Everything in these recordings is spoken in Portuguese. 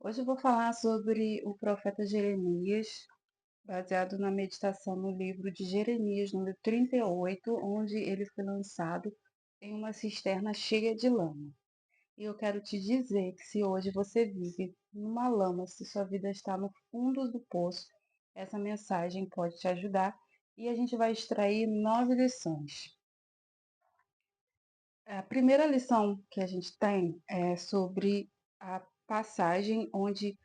Hoje eu vou falar sobre o profeta Jeremias, baseado na meditação no livro de Jeremias, número 38, onde ele foi lançado em uma cisterna cheia de lama. E eu quero te dizer que se hoje você vive numa lama, se sua vida está no fundo do poço, essa mensagem pode te ajudar e a gente vai extrair 9 lições. A primeira lição que a gente tem é sobre a passagem onde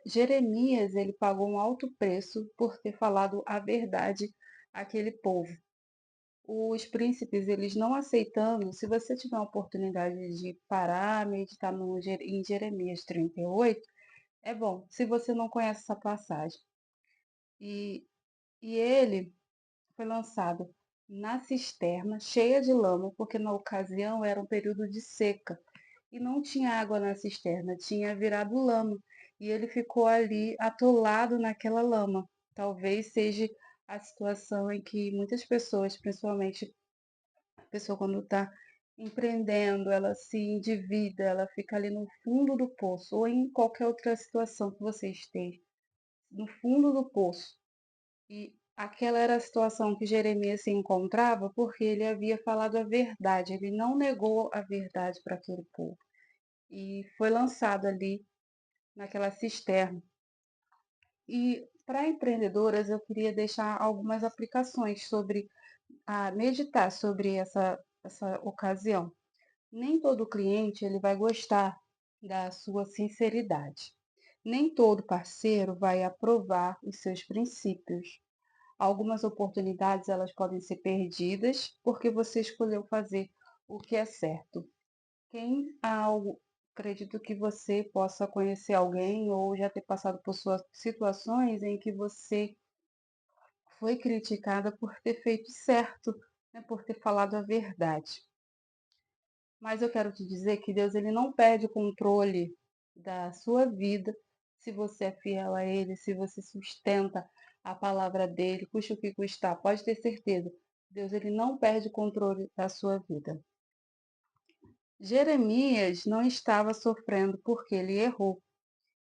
Jeremias ele pagou um alto preço por ter falado a verdade àquele povo. Os príncipes, eles não aceitando, se você tiver a oportunidade de parar, meditar em Jeremias 38, é bom, se você não conhece essa passagem. E, e ele foi lançado na cisterna, cheia de lama, porque na ocasião era um período de seca e não tinha água na cisterna, tinha virado lama. E ele ficou ali atolado naquela lama. Talvez seja a situação em que muitas pessoas, principalmente a pessoa quando está empreendendo, ela se endivida, ela fica ali no fundo do poço, ou em qualquer outra situação que você esteja, no fundo do poço. E aquela era a situação que Jeremias se encontrava porque ele havia falado a verdade, ele não negou a verdade para aquele povo. E foi lançado ali naquela cisterna. E para empreendedoras eu queria deixar algumas aplicações sobre a meditar sobre essa ocasião. Nem todo cliente ele vai gostar da sua sinceridade. Nem todo parceiro vai aprovar os seus princípios. Algumas oportunidades elas podem ser perdidas porque você escolheu fazer o que é certo. Quem há algo, acredito que você possa conhecer alguém ou já ter passado por suas situações em que você foi criticada por ter feito certo, né, por ter falado a verdade. Mas eu quero te dizer que Deus ele não perde o controle da sua vida se você é fiel a Ele, se você sustenta a palavra dele, custe o que custar. Pode ter certeza, Deus ele não perde o controle da sua vida. Jeremias não estava sofrendo porque ele errou.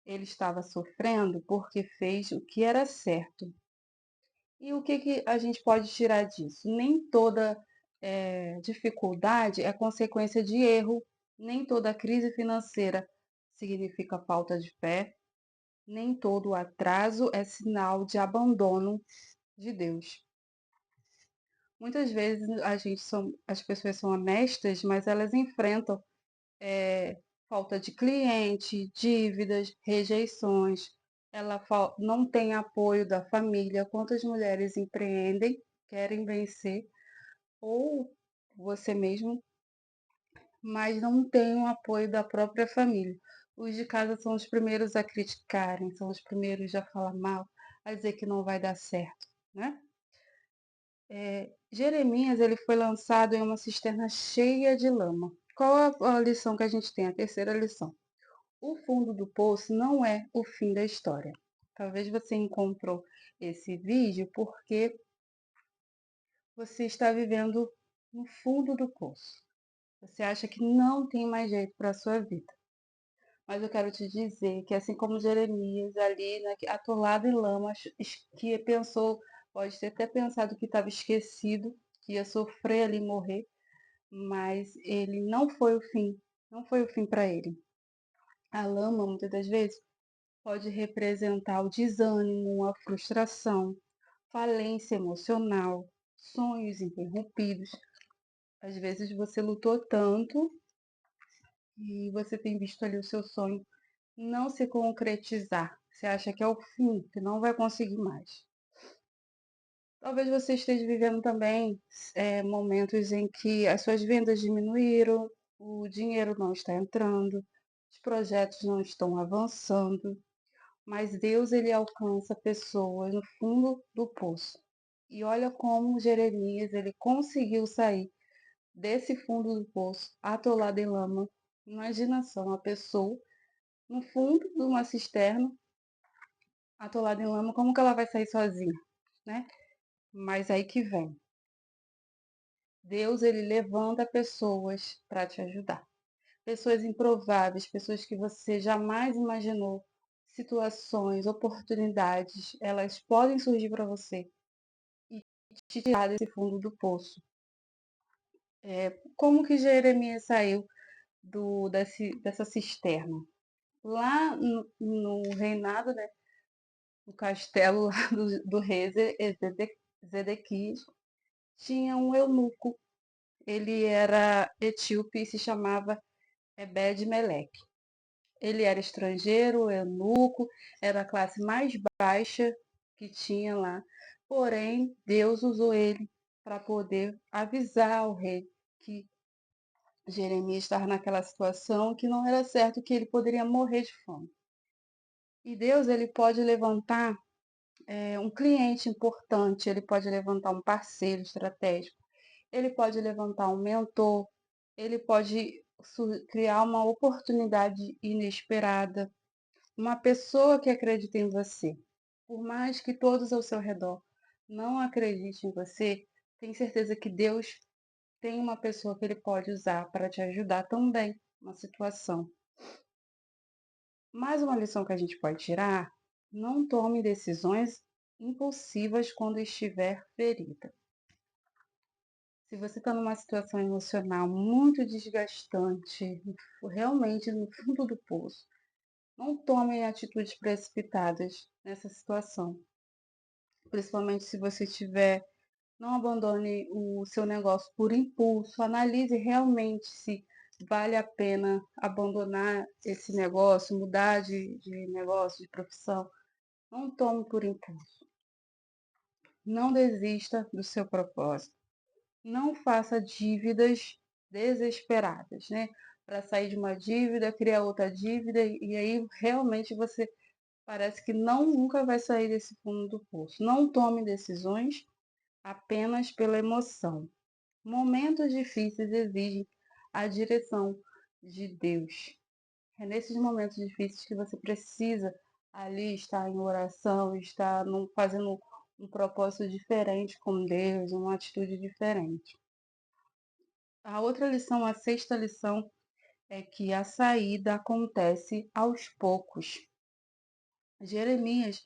Ele estava sofrendo porque fez o que era certo. E o que a gente pode tirar disso? Nem toda dificuldade é consequência de erro, nem toda crise financeira significa falta de fé, nem todo atraso é sinal de abandono de Deus. Muitas vezes as pessoas são honestas, mas elas enfrentam eh, falta de cliente, dívidas, rejeições. Ela não tem apoio da família. Quantas mulheres empreendem, querem vencer, ou você mesmo, mas não tem o apoio da própria família. Os de casa são os primeiros a criticarem, são os primeiros a falar mal, a dizer que não vai dar certo, né? Jeremias ele foi lançado em uma cisterna cheia de lama. Qual a lição que a gente tem? A terceira lição. O fundo do poço não é o fim da história. Talvez você encontrou esse vídeo porque você está vivendo no fundo do poço. Você acha que não tem mais jeito para a sua vida. Mas eu quero te dizer que assim como Jeremias ali, atolado em lama, que pensou, pode ter até pensado que estava esquecido, que ia sofrer ali e morrer, mas ele não foi o fim, não foi o fim para ele. A lama, muitas das vezes, pode representar o desânimo, a frustração, falência emocional, sonhos interrompidos. Às vezes você lutou tanto e você tem visto ali o seu sonho não se concretizar. Você acha que é o fim, que não vai conseguir mais. Talvez você esteja vivendo também momentos em que as suas vendas diminuíram, o dinheiro não está entrando, os projetos não estão avançando, mas Deus ele alcança pessoas no fundo do poço. E olha como Jeremias ele conseguiu sair desse fundo do poço, atolado em lama. Imagina só uma pessoa no fundo de uma cisterna, atolada em lama, como que ela vai sair sozinha, né? Mas aí que vem. Deus ele levanta pessoas para te ajudar. pessoas improváveis, pessoas que você jamais imaginou, situações, oportunidades, elas podem surgir para você e te tirar desse fundo do poço. Como que Jeremias saiu dessa cisterna? Lá no reinado, né, no castelo lá do rei Zedequias, tinha um eunuco. Ele era etíope e se chamava Ebed-Meleque. Ele era estrangeiro, eunuco, era a classe mais baixa que tinha lá. Porém, Deus usou ele para poder avisar ao rei que Jeremias estava naquela situação, que não era certo, que ele poderia morrer de fome. E Deus, ele pode levantar um cliente importante, ele pode levantar um parceiro estratégico, ele pode levantar um mentor, ele pode criar uma oportunidade inesperada, uma pessoa que acredita em você. Por mais que todos ao seu redor não acreditem em você, tenha certeza que Deus tem uma pessoa que ele pode usar para te ajudar também na situação. Mais uma lição que a gente pode tirar: não tome decisões impulsivas quando estiver ferida. Se você está numa situação emocional muito desgastante, realmente no fundo do poço, não tome atitudes precipitadas nessa situação. Principalmente se você tiver, não abandone o seu negócio por impulso, analise realmente se vale a pena abandonar esse negócio, mudar de negócio, de profissão. Não tome por impulso. Não desista do seu propósito. Não faça dívidas desesperadas, né? Para sair de uma dívida, criar outra dívida, e aí realmente você parece que não nunca vai sair desse fundo do poço. Não tome decisões apenas pela emoção. Momentos difíceis exigem a direção de Deus. É nesses momentos difíceis que você precisa ali estar em oração, estar fazendo um propósito diferente com Deus, uma atitude diferente. A outra lição, a sexta lição, é que a saída acontece aos poucos. Jeremias,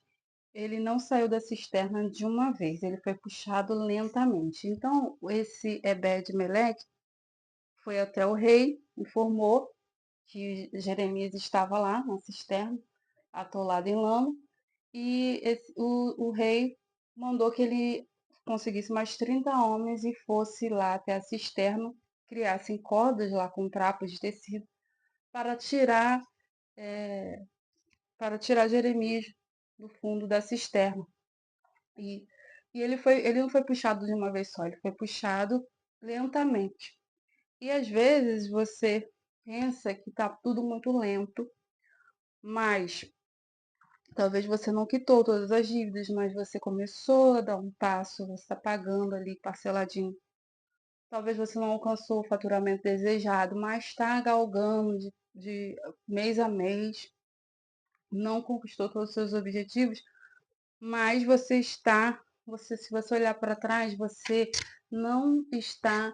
ele não saiu da cisterna de uma vez, ele foi puxado lentamente. Então, esse Ebed-Meleque foi até o rei, informou que Jeremias estava lá na cisterna, atolado em lama, e o rei mandou que ele conseguisse mais 30 homens e fosse lá até a cisterna, criassem cordas lá com trapos de tecido para tirar, é, para tirar Jeremias do fundo da cisterna. E, e ele não foi puxado de uma vez só, ele foi puxado lentamente. E às vezes você pensa que está tudo muito lento, mas talvez você não quitou todas as dívidas, mas você começou a dar um passo, você está pagando ali parceladinho. Talvez você não alcançou o faturamento desejado, mas está galgando de mês a mês, não conquistou todos os seus objetivos, mas se você olhar para trás, você não está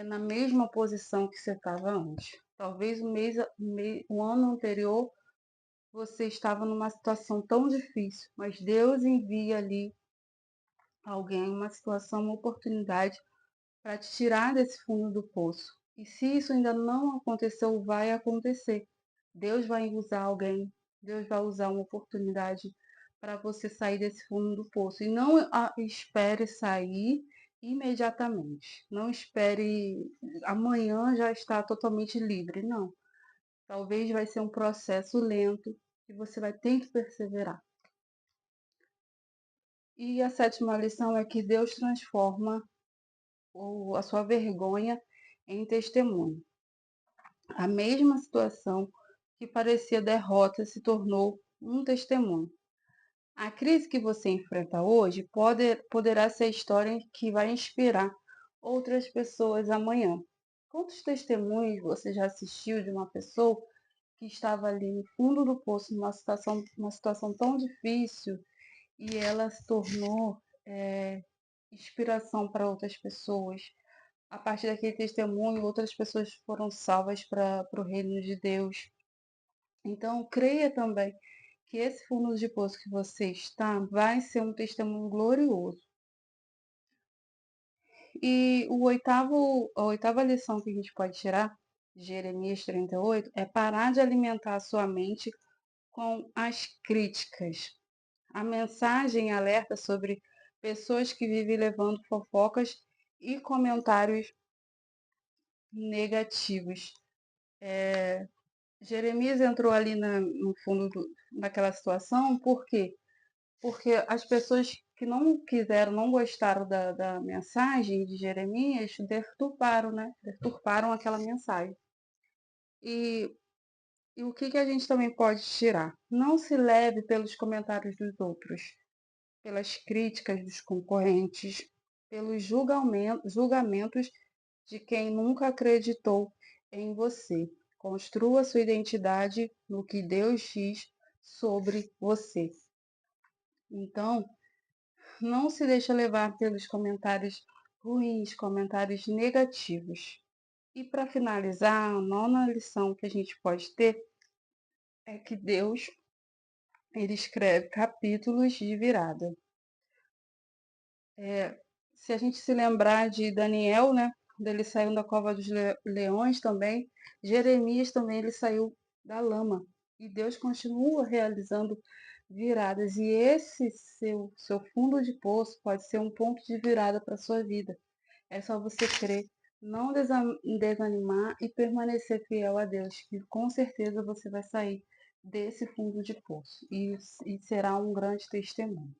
na mesma posição que você estava antes. Talvez o ano anterior você estava numa situação tão difícil, mas Deus envia ali alguém, uma situação, uma oportunidade para te tirar desse fundo do poço. E se isso ainda não aconteceu, vai acontecer. Deus vai usar alguém, Deus vai usar uma oportunidade para você sair desse fundo do poço. E não espere sair imediatamente. Não espere amanhã já estar totalmente livre. Não. Talvez vai ser um processo lento que você vai ter que perseverar. E a sétima lição é que Deus transforma a sua vergonha em testemunho. A mesma situação que parecia derrota se tornou um testemunho. A crise que você enfrenta hoje poderá ser a história que vai inspirar outras pessoas amanhã. Quantos testemunhos você já assistiu de uma pessoa que estava ali no fundo do poço, numa situação tão difícil, e ela se tornou inspiração para outras pessoas, a partir daquele testemunho, outras pessoas foram salvas para o reino de Deus. Então, creia também que esse fundo de poço que você está vai ser um testemunho glorioso. E a oitava lição que a gente pode tirar de Jeremias 38 é parar de alimentar a sua mente com as críticas. A mensagem alerta sobre pessoas que vivem levando fofocas e comentários negativos. Jeremias entrou ali no fundo daquela situação, por quê? Porque as pessoas que não quiseram, não gostaram da mensagem de Jeremias, deturparam, né? Deturparam aquela mensagem. E, e o que a gente também pode tirar? Não se leve pelos comentários dos outros, pelas críticas dos concorrentes, pelos julgamentos de quem nunca acreditou em você. Construa sua identidade no que Deus diz sobre você. Então, não se deixe levar pelos comentários ruins, comentários negativos. E para finalizar, a nona lição que a gente pode ter é que Deus, ele escreve capítulos de virada. Se a gente se lembrar de Daniel, né, quando ele saiu da cova dos leões também, Jeremias também ele saiu da lama. E Deus continua realizando viradas. E esse seu fundo de poço pode ser um ponto de virada para a sua vida. É só você crer, não desanimar e permanecer fiel a Deus, que com certeza você vai sair desse fundo de poço. E será um grande testemunho.